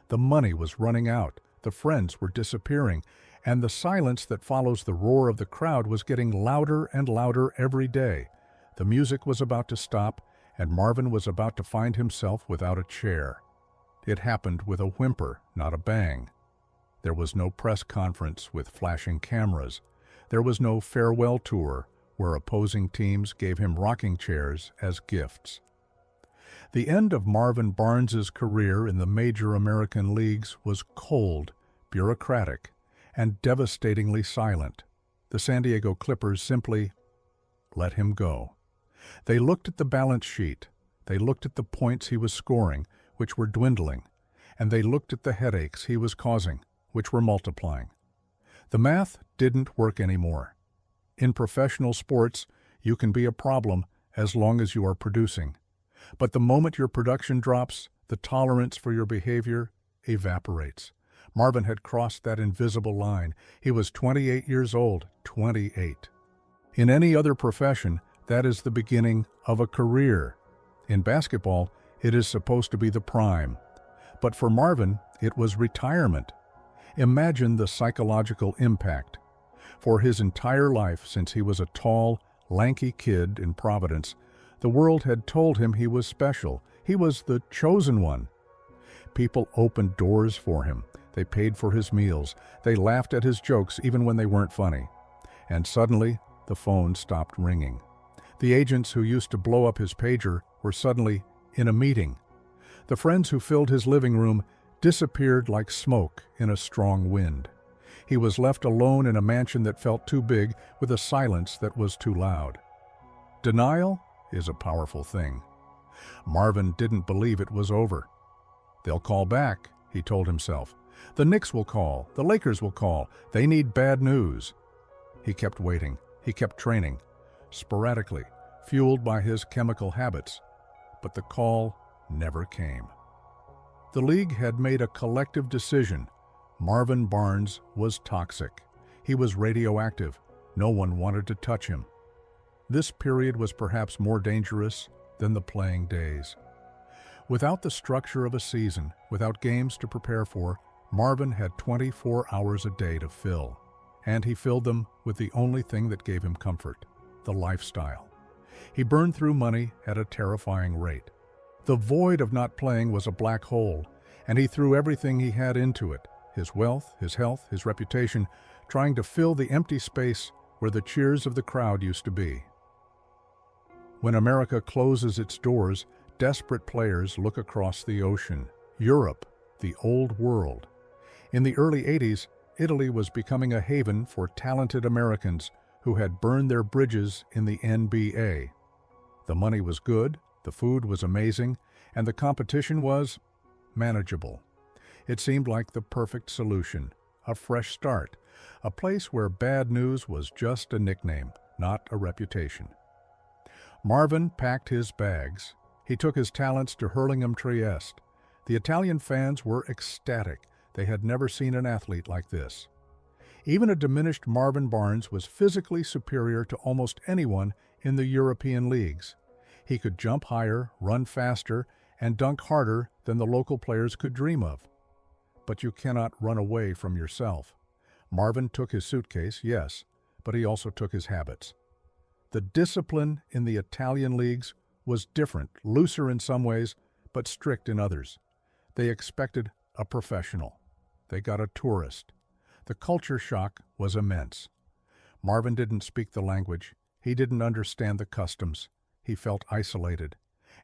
The money was running out. The friends were disappearing. And the silence that follows the roar of the crowd was getting louder and louder every day. The music was about to stop, and Marvin was about to find himself without a chair. It happened with a whimper, not a bang. There was no press conference with flashing cameras. There was no farewell tour where opposing teams gave him rocking chairs as gifts. The end of Marvin Barnes's career in the major American leagues was cold, bureaucratic, and devastatingly silent. The San Diego Clippers simply let him go. They looked at the balance sheet. They looked at the points he was scoring, which were dwindling, and they looked at the headaches he was causing, which were multiplying. The math didn't work anymore. In professional sports, you can be a problem as long as you are producing. But the moment your production drops, the tolerance for your behavior evaporates. Marvin had crossed that invisible line. He was 28 years old, 28. In any other profession, that is the beginning of a career. In basketball, it is supposed to be the prime. But for Marvin, it was retirement. Imagine the psychological impact. For his entire life, since he was a tall, lanky kid in Providence, the world had told him he was special. He was the chosen one. People opened doors for him. They paid for his meals. They laughed at his jokes even when they weren't funny. And suddenly, the phone stopped ringing. The agents who used to blow up his pager were suddenly in a meeting. The friends who filled his living room disappeared like smoke in a strong wind. He was left alone in a mansion that felt too big with a silence that was too loud. Denial is a powerful thing. Marvin didn't believe it was over. They'll call back, he told himself. The Knicks will call. The Lakers will call. They need bad news. He kept waiting. He kept training. sporadically, fueled by his chemical habits. But the call never came. The league had made a collective decision. Marvin Barnes was toxic. He was radioactive. No one wanted to touch him. This period was perhaps more dangerous than the playing days. Without the structure of a season, without games to prepare for, Marvin had 24 hours a day to fill. And he filled them with the only thing that gave him comfort, the lifestyle. He burned through money at a terrifying rate. The void of not playing was a black hole, and he threw everything he had into it, his wealth, his health, his reputation, trying to fill the empty space where the cheers of the crowd used to be. When America closes its doors, desperate players look across the ocean. Europe, the old world. In the early 80s, Italy was becoming a haven for talented Americans who had burned their bridges in the NBA. The money was good, the food was amazing, and the competition was manageable. It seemed like the perfect solution, a fresh start, a place where bad news was just a nickname, not a reputation. Marvin packed his bags. He took his talents to Hurlingham Trieste. The Italian fans were ecstatic. They had never seen an athlete like this. Even a diminished Marvin Barnes was physically superior to almost anyone in the European leagues. He could jump higher, run faster, and dunk harder than the local players could dream of. But you cannot run away from yourself. Marvin took his suitcase, yes, but he also took his habits. The discipline in the Italian leagues was different, looser in some ways, but strict in others. They expected a professional. They got a tourist. The culture shock was immense. Marvin didn't speak the language. He didn't understand the customs. He felt isolated.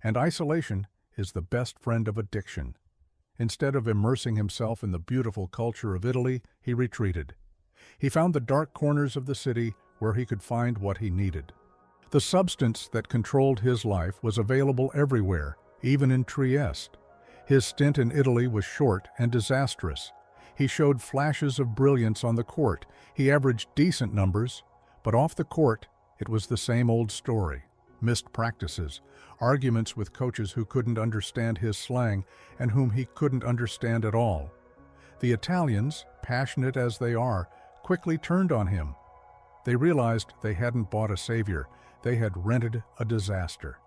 And isolation is the best friend of addiction. Instead of immersing himself in the beautiful culture of Italy, he retreated. He found the dark corners of the city where he could find what he needed. The substance that controlled his life was available everywhere, even in Trieste. His stint in Italy was short and disastrous. He showed flashes of brilliance on the court. He averaged decent numbers, but off the court, it was the same old story. Missed practices, arguments with coaches who couldn't understand his slang and whom he couldn't understand at all. The Italians, passionate as they are, quickly turned on him. They realized they hadn't bought a savior. They had rented a disaster.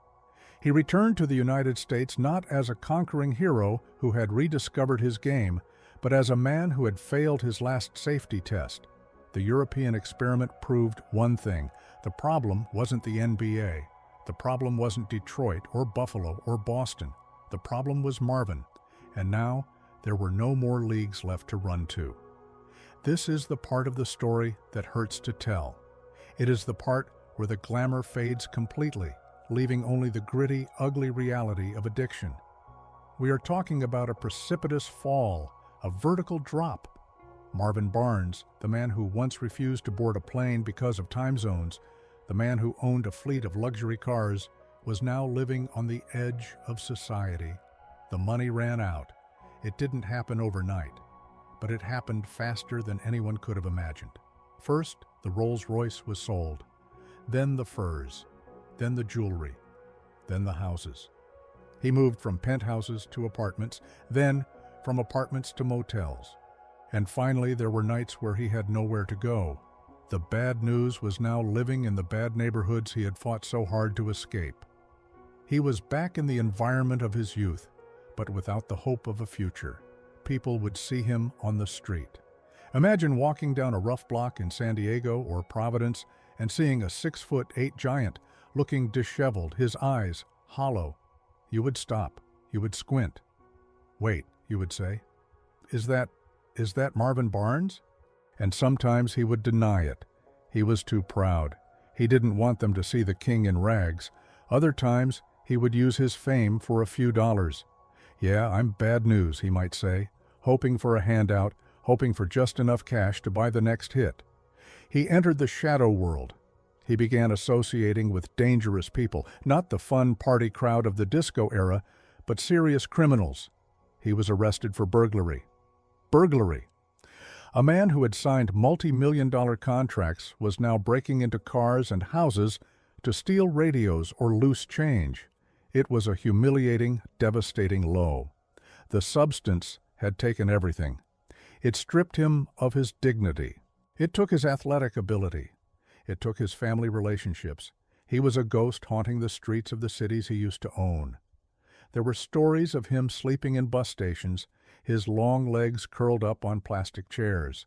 He returned to the United States not as a conquering hero who had rediscovered his game, but as a man who had failed his last safety test. The European experiment proved one thing. The problem wasn't the NBA. The problem wasn't Detroit or Buffalo or Boston. The problem was Marvin. And now there were no more leagues left to run to. This is the part of the story that hurts to tell. It is the part where the glamour fades completely, leaving only the gritty, ugly reality of addiction. We are talking about a precipitous fall, a vertical drop. Marvin Barnes, the man who once refused to board a plane because of time zones, the man who owned a fleet of luxury cars, was now living on the edge of society. The money ran out. It didn't happen overnight, but it happened faster than anyone could have imagined. First, the Rolls-Royce was sold, then the furs, then the jewelry, then the houses. He moved from penthouses to apartments, then from apartments to motels. And finally, there were nights where he had nowhere to go. The bad news was now living in the bad neighborhoods he had fought so hard to escape. He was back in the environment of his youth, but without the hope of a future. People would see him on the street. Imagine walking down a rough block in San Diego or Providence and seeing a 6'8" giant, looking disheveled, his eyes hollow. You would stop. You would squint. Wait, you would say. Is that Marvin Barnes? And sometimes he would deny it. He was too proud. He didn't want them to see the king in rags. Other times, he would use his fame for a few dollars. Yeah, I'm bad news, he might say, hoping for a handout, hoping for just enough cash to buy the next hit. He entered the shadow world. He began associating with dangerous people, not the fun party crowd of the disco era, but serious criminals. He was arrested for burglary. Burglary! A man who had signed multi-million-dollar contracts was now breaking into cars and houses to steal radios or loose change. It was a humiliating, devastating low. The substance had taken everything. It stripped him of his dignity. It took his athletic ability. It took his family relationships. He was a ghost haunting the streets of the cities he used to own. There were stories of him sleeping in bus stations, his long legs curled up on plastic chairs.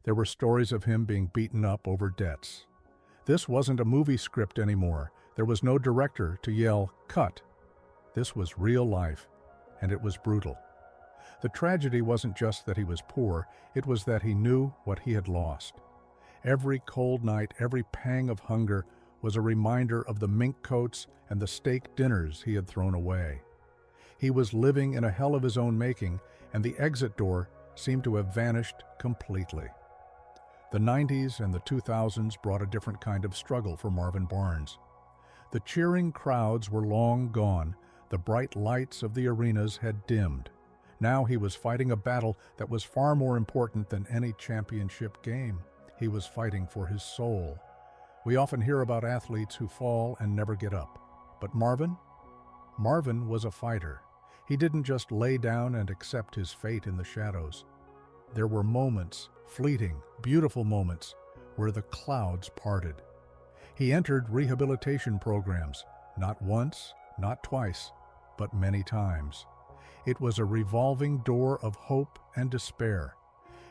There were stories of him being beaten up over debts. This wasn't a movie script anymore. There was no director to yell, "Cut." This was real life, and it was brutal. The tragedy wasn't just that he was poor, it was that he knew what he had lost. Every cold night, every pang of hunger was a reminder of the mink coats and the steak dinners he had thrown away. He was living in a hell of his own making, and the exit door seemed to have vanished completely. The 90s and the 2000s brought a different kind of struggle for Marvin Barnes. The cheering crowds were long gone, the bright lights of the arenas had dimmed. Now he was fighting a battle that was far more important than any championship game. He was fighting for his soul. We often hear about athletes who fall and never get up. But Marvin was a fighter. He didn't just lay down and accept his fate in the shadows. There were moments, fleeting, beautiful moments, where the clouds parted. He entered rehabilitation programs, not once, not twice, but many times. It was a revolving door of hope and despair.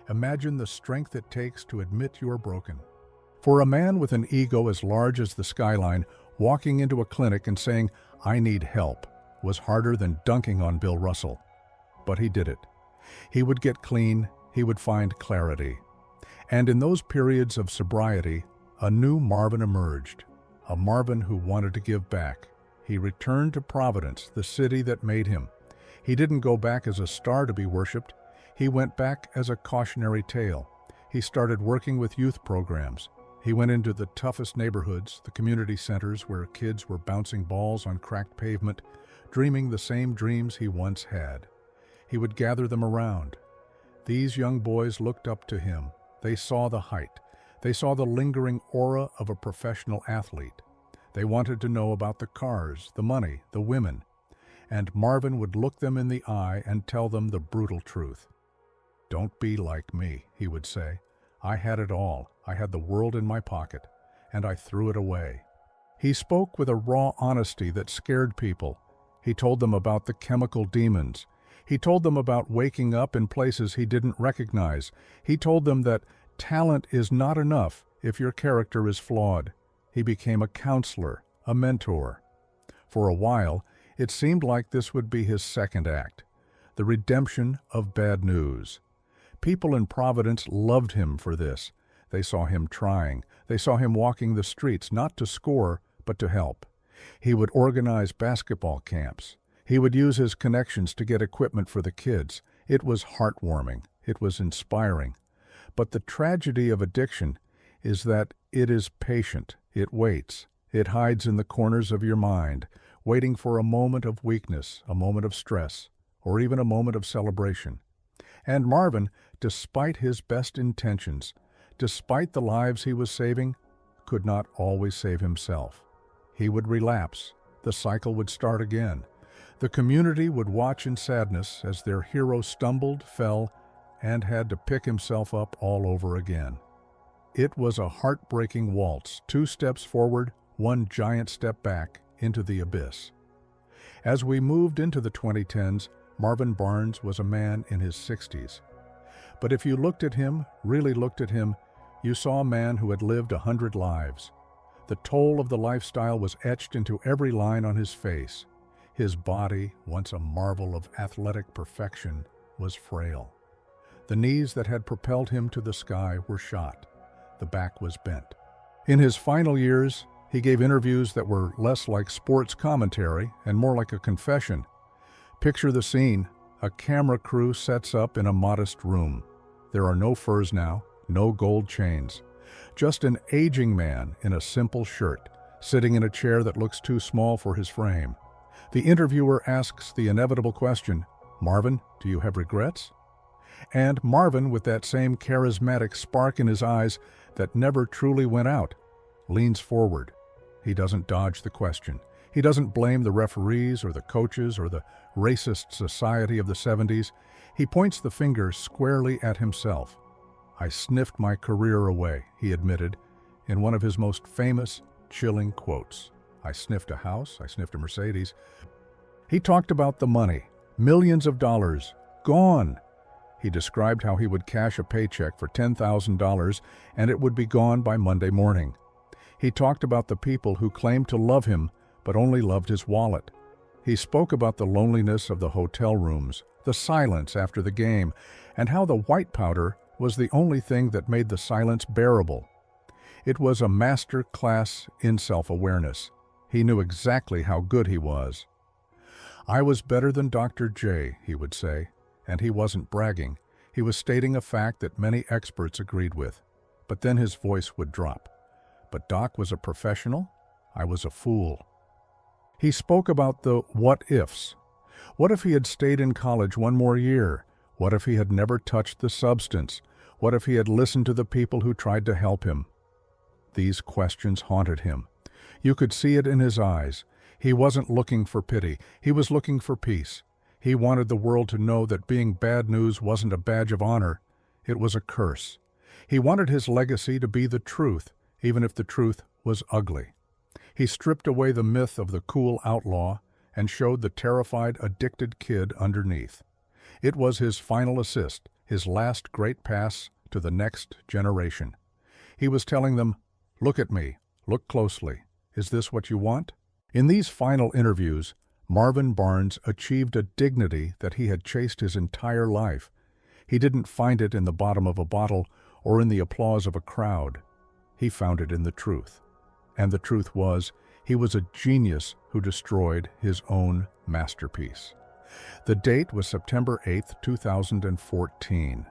Imagine the strength it takes to admit you're broken. For a man with an ego as large as the skyline, walking into a clinic and saying, "I need help," was harder than dunking on Bill Russell. But he did it. He would get clean, he would find clarity. And in those periods of sobriety, a new Marvin emerged, a Marvin who wanted to give back. He returned to Providence, the city that made him. He didn't go back as a star to be worshipped. He went back as a cautionary tale. He started working with youth programs. He went into the toughest neighborhoods, the community centers where kids were bouncing balls on cracked pavement, dreaming the same dreams he once had. He would gather them around. These young boys looked up to him. They saw the height. They saw the lingering aura of a professional athlete. They wanted to know about the cars, the money, the women. And Marvin would look them in the eye and tell them the brutal truth. "Don't be like me," he would say. "I had it all. I had the world in my pocket, and I threw it away." He spoke with a raw honesty that scared people. He told them about the chemical demons. He told them about waking up in places he didn't recognize. He told them that talent is not enough if your character is flawed. He became a counselor, a mentor. For a while, it seemed like this would be his second act, the redemption of bad news. People in Providence loved him for this. They saw him trying. They saw him walking the streets, not to score, but to help. He would organize basketball camps. He would use his connections to get equipment for the kids. It was heartwarming. It was inspiring. But the tragedy of addiction is that it is patient. It waits. It hides in the corners of your mind, waiting for a moment of weakness, a moment of stress, or even a moment of celebration. And Marvin, despite his best intentions, despite the lives he was saving, could not always save himself. He would relapse. The cycle would start again. The community would watch in sadness as their hero stumbled, fell, and had to pick himself up all over again. It was a heartbreaking waltz, 2 steps forward, 1 giant step back into the abyss. As we moved into the 2010s, Marvin Barnes was a man in his 60s. But if you looked at him, really looked at him, you saw a man who had lived 100 lives. The toll of the lifestyle was etched into every line on his face. His body, once a marvel of athletic perfection, was frail. The knees that had propelled him to the sky were shot. The back was bent. In his final years, he gave interviews that were less like sports commentary and more like a confession. Picture the scene. A camera crew sets up in a modest room. There are no furs now, no gold chains. Just an aging man in a simple shirt, sitting in a chair that looks too small for his frame. The interviewer asks the inevitable question, "Marvin, do you have regrets?" And Marvin, with that same charismatic spark in his eyes that never truly went out, leans forward. He doesn't dodge the question. He doesn't blame the referees or the coaches or the racist society of the 70s. He points the finger squarely at himself. "I sniffed my career away," he admitted in one of his most famous, chilling quotes. "I sniffed a house, I sniffed a Mercedes." He talked about the money, millions of dollars, gone. He described how he would cash a paycheck for $10,000 and it would be gone by Monday morning. He talked about the people who claimed to love him but only loved his wallet. He spoke about the loneliness of the hotel rooms, the silence after the game, and how the white powder was the only thing that made the silence bearable. It was a master class in self-awareness. He knew exactly how good he was. "I was better than Dr. J," he would say, and he wasn't bragging. He was stating a fact that many experts agreed with. But then his voice would drop. "But Doc was a professional. I was a fool." He spoke about the what-ifs. What if he had stayed in college one more year? What if he had never touched the substance? What if he had listened to the people who tried to help him? These questions haunted him. You could see it in his eyes. He wasn't looking for pity. He was looking for peace. He wanted the world to know that being bad news wasn't a badge of honor. It was a curse. He wanted his legacy to be the truth, even if the truth was ugly. He stripped away the myth of the cool outlaw and showed the terrified, addicted kid underneath. It was his final assist, his last great pass to the next generation. He was telling them, "Look at me, look closely. Is this what you want?" In these final interviews, Marvin Barnes achieved a dignity that he had chased his entire life. He didn't find it in the bottom of a bottle or in the applause of a crowd. He found it in the truth. And the truth was, he was a genius who destroyed his own masterpiece. The date was September 8, 2014.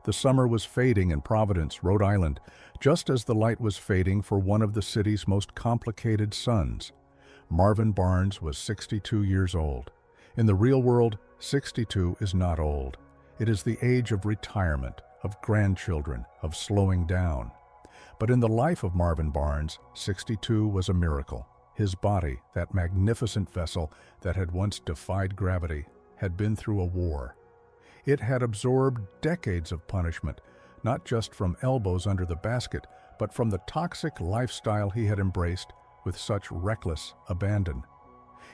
The summer was fading in Providence, Rhode Island, just as the light was fading for one of the city's most complicated suns. Marvin Barnes was 62 years old. In the real world, 62 is not old. It is the age of retirement, of grandchildren, of slowing down. But in the life of Marvin Barnes, 62 was a miracle. His body, that magnificent vessel that had once defied gravity, had been through a war. It had absorbed decades of punishment, not just from elbows under the basket, but from the toxic lifestyle he had embraced with such reckless abandon.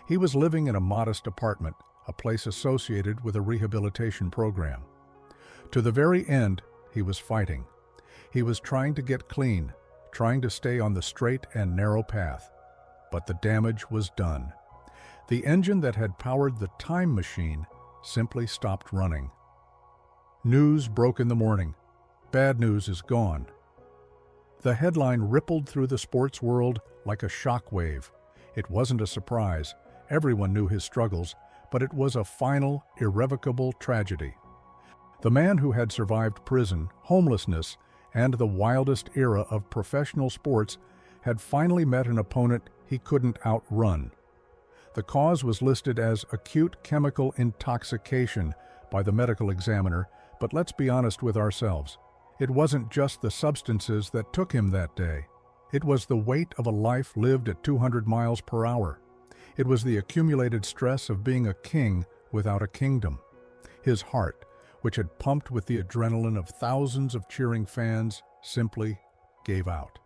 He was living in a modest apartment, a place associated with a rehabilitation program. To the very end, he was fighting. He was trying to get clean, trying to stay on the straight and narrow path. But the damage was done. The engine that had powered the time machine simply stopped running. News broke in the morning. Bad news is gone. The headline rippled through the sports world like a shock wave. It wasn't a surprise. Everyone knew his struggles, but it was a final, irrevocable tragedy. The man who had survived prison, homelessness, and the wildest era of professional sports had finally met an opponent he couldn't outrun. The cause was listed as acute chemical intoxication by the medical examiner, but let's be honest with ourselves. It wasn't just the substances that took him that day. It was the weight of a life lived at 200 miles per hour. It was the accumulated stress of being a king without a kingdom. His heart, which had pumped with the adrenaline of thousands of cheering fans, simply gave out.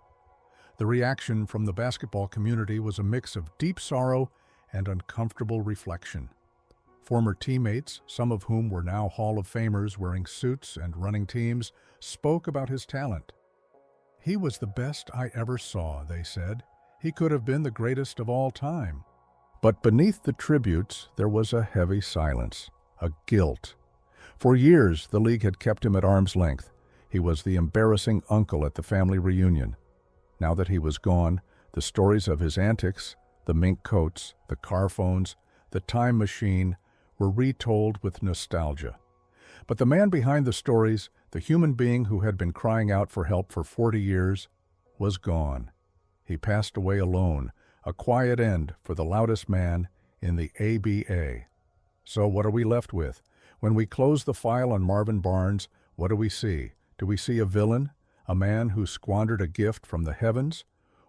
The reaction from the basketball community was a mix of deep sorrow and uncomfortable reflection. Former teammates, some of whom were now Hall of Famers wearing suits and running teams, spoke about his talent. "He was the best I ever saw," they said. "He could have been the greatest of all time." But beneath the tributes, there was a heavy silence, a guilt. For years, the league had kept him at arm's length. He was the embarrassing uncle at the family reunion. Now that he was gone, the stories of his antics, the mink coats, the car phones, the time machine, were retold with nostalgia. But the man behind the stories, the human being who had been crying out for help for 40 years, was gone. He passed away alone, a quiet end for the loudest man in the ABA. So what are we left with? When we close the file on Marvin Barnes, what do we see? Do we see a villain, a man who squandered a gift from the heavens?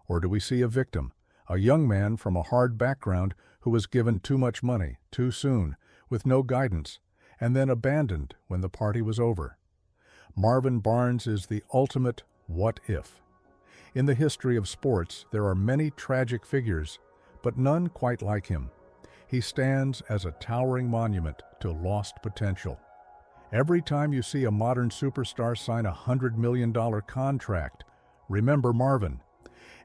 Or do we see a victim, A young man from a hard background who was given too much money, too soon, with no guidance, and then abandoned when the party was over. Marvin Barnes is the ultimate what if. In the history of sports, there are many tragic figures, but none quite like him. He stands as a towering monument to lost potential. Every time you see a modern superstar sign a $100 million contract, remember Marvin.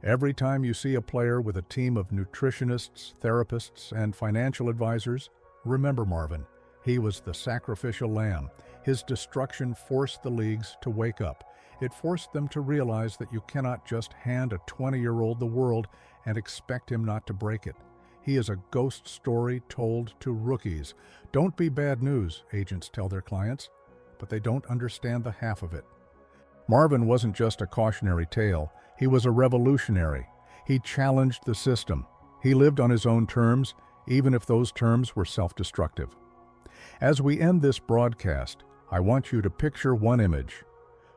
Every time you see a player with a team of nutritionists, therapists, and financial advisors, remember Marvin. He was the sacrificial lamb. His destruction forced the leagues to wake up. It forced them to realize that you cannot just hand a 20-year-old the world and expect him not to break it. He is a ghost story told to rookies. Don't be bad news, agents tell their clients, but they don't understand the half of it. Marvin wasn't just a cautionary tale. He was a revolutionary. He challenged the system. He lived on his own terms, even if those terms were self-destructive. As we end this broadcast, I want you to picture one image.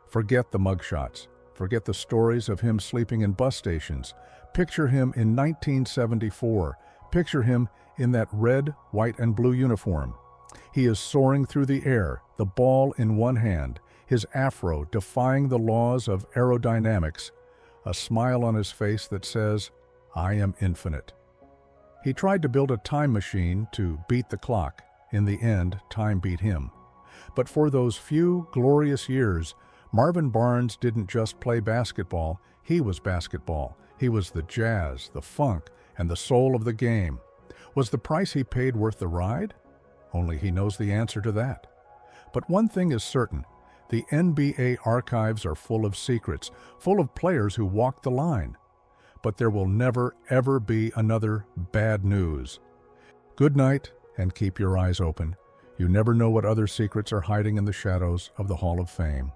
Forget the mugshots. Forget the stories of him sleeping in bus stations. Picture him in 1974. Picture him in that red, white, and blue uniform. He is soaring through the air, the ball in one hand, his afro defying the laws of aerodynamics, a smile on his face that says, "I am infinite." He tried to build a time machine to beat the clock. In the end, time beat him. But for those few glorious years, Marvin Barnes didn't just play basketball, he was basketball. He was the jazz, the funk, and the soul of the game. Was the price he paid worth the ride? Only he knows the answer to that. But one thing is certain, the NBA archives are full of secrets, full of players who walked the line. But there will never, ever be another bad news. Good night, and keep your eyes open. You never know what other secrets are hiding in the shadows of the Hall of Fame.